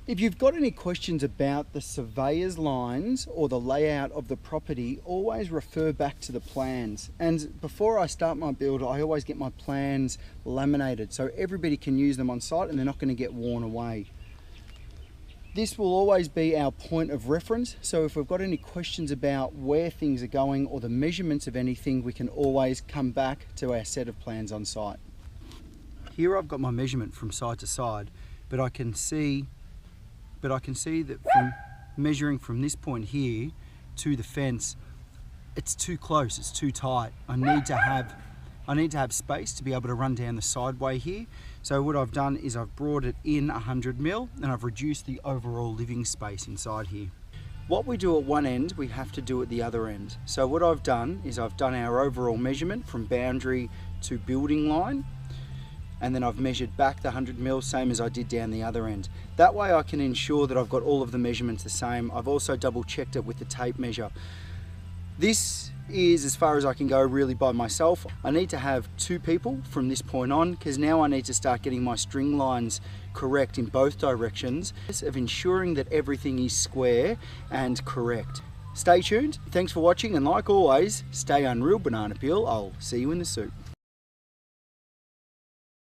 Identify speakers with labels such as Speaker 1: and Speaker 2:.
Speaker 1: If you've got any questions about the surveyor's lines or the layout of the property, always refer back to the plans. And before I start my build, I always get my plans laminated so everybody can use them on site and they're not going to get worn away. This will always be our point of reference, so if we've got any questions about where things are going or the measurements of anything, we can always come back to our set of plans on site. Here I've got my measurement from side to side, but I can see that from measuring from this point here to the fence, it's too close, it's too tight. I need to have space to be able to run down the sideway here. So what I've done is I've brought it in 100 mil and I've reduced the overall living space inside here. What we do at one end, we have to do at the other end. So what I've done is I've done our overall measurement from boundary to building line, and then I've measured back the 100 mil, same as I did down the other end. That way I can ensure that I've got all of the measurements the same. I've also double checked it with the tape measure. This is as far as I can go really by myself. I need to have 2 people from this point on, because now I need to start getting my string lines correct in both directions of ensuring that everything is square and correct. Stay tuned, thanks for watching, and like always, stay unreal banana peel. I'll see you in the soup.